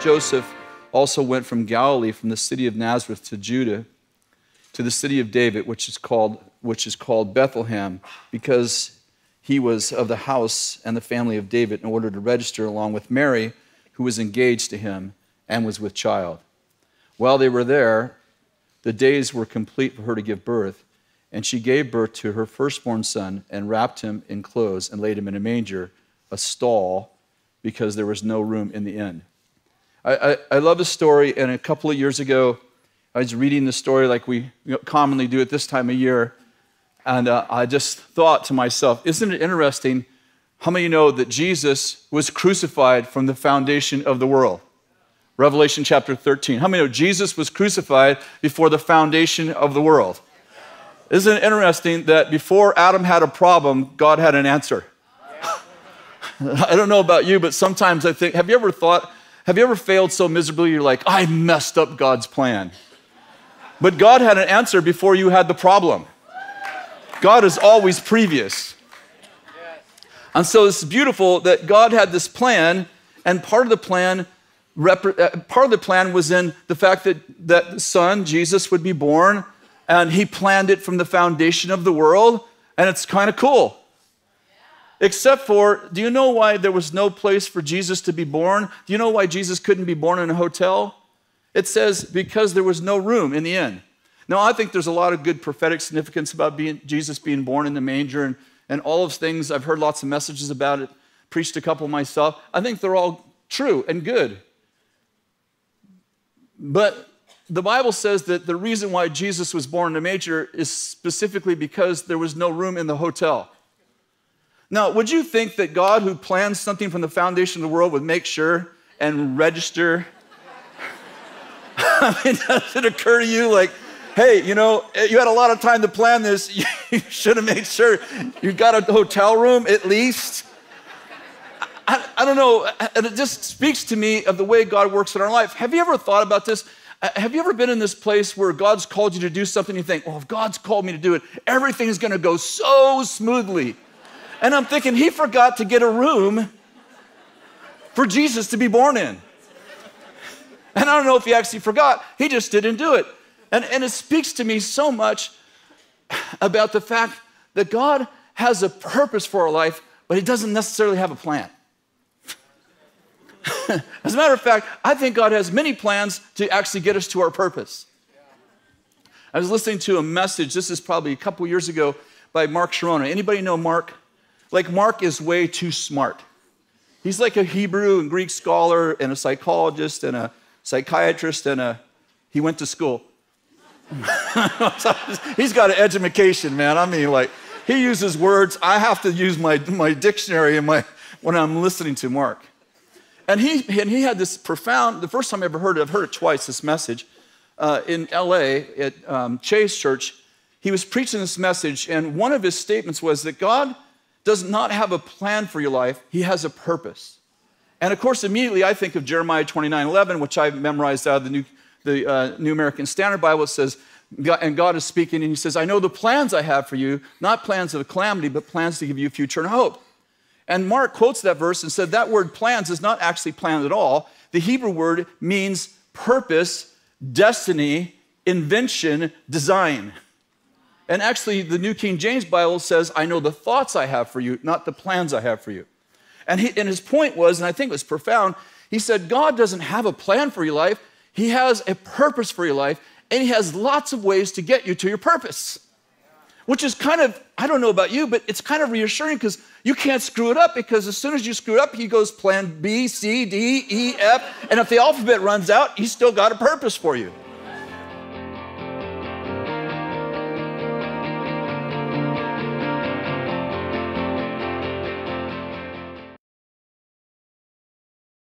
Joseph also went from Galilee, from the city of Nazareth to Judah, to the city of David, which is called Bethlehem, because he was of the house and the family of David, in order to register along with Mary, who was engaged to him and was with child. While they were there, the days were complete for her to give birth, and she gave birth to her firstborn son and wrapped him in clothes and laid him in a manger, a stall, because there was no room in the inn. I love the story, and a couple of years ago, I was reading the story like we commonly do at this time of year, and I just thought to myself, isn't it interesting how many know that Jesus was crucified from the foundation of the world? Revelation chapter 13. How many know Jesus was crucified before the foundation of the world? Isn't it interesting that before Adam had a problem, God had an answer? I don't know about you, but sometimes I think, have you ever failed so miserably you're like, I messed up God's plan? But God had an answer before you had the problem. God is always previous. And so it's beautiful that God had this plan, and part of the plan was in the fact that the Son, Jesus, would be born, and he planned it from the foundation of the world, and it's kind of cool. Except for, do you know why there was no place for Jesus to be born? Do you know why Jesus couldn't be born in a hotel? It says, because there was no room in the inn. Now, I think there's a lot of good prophetic significance about Jesus being born in the manger and all of things. I've heard lots of messages about it, preached a couple myself. I think they're all true and good. But the Bible says that the reason why Jesus was born in a manger is specifically because there was no room in the hotel. Now, would you think that God, who plans something from the foundation of the world, would make sure and register? I mean, does it occur to you like, hey, you had a lot of time to plan this. You should have made sure you got a hotel room at least? I don't know. And it just speaks to me of the way God works in our life. Have you ever thought about this? Have you ever been in this place where God's called you to do something, you think, well, if God's called me to do it, everything's going to go so smoothly. And I'm thinking, he forgot to get a room for Jesus to be born in. And I don't know if he actually forgot. He just didn't do it. And it speaks to me so much about the fact that God has a purpose for our life, but he doesn't necessarily have a plan. As a matter of fact, I think God has many plans to actually get us to our purpose. I was listening to a message, this is probably a couple years ago, by Mark Sharona. Anybody know Mark? Like, Mark is way too smart. He's like a Hebrew and Greek scholar and a psychologist and a psychiatrist and he went to school. He's got an education, man. I mean, like, he uses words. I have to use my dictionary when I'm listening to Mark. And he had this profound, the first time I ever heard it, I've heard it twice, this message, in LA at Chase Church. He was preaching this message, and one of his statements was that God does not have a plan for your life. He has a purpose. And of course, immediately I think of Jeremiah 29:11, which I memorized out of the New American Standard Bible. It says, and God is speaking, and he says, I know the plans I have for you, not plans of calamity, but plans to give you a future and hope. And Mark quotes that verse and said that word plans is not actually planned at all. The Hebrew word means purpose, destiny, invention, design. And actually, the New King James Bible says, I know the thoughts I have for you, not the plans I have for you. And his point was, and I think it was profound, he said, God doesn't have a plan for your life. He has a purpose for your life, and he has lots of ways to get you to your purpose. Which is kind of, I don't know about you, but it's kind of reassuring because you can't screw it up, because as soon as you screw it up, he goes plan B, C, D, E, F, and if the alphabet runs out, he's still got a purpose for you.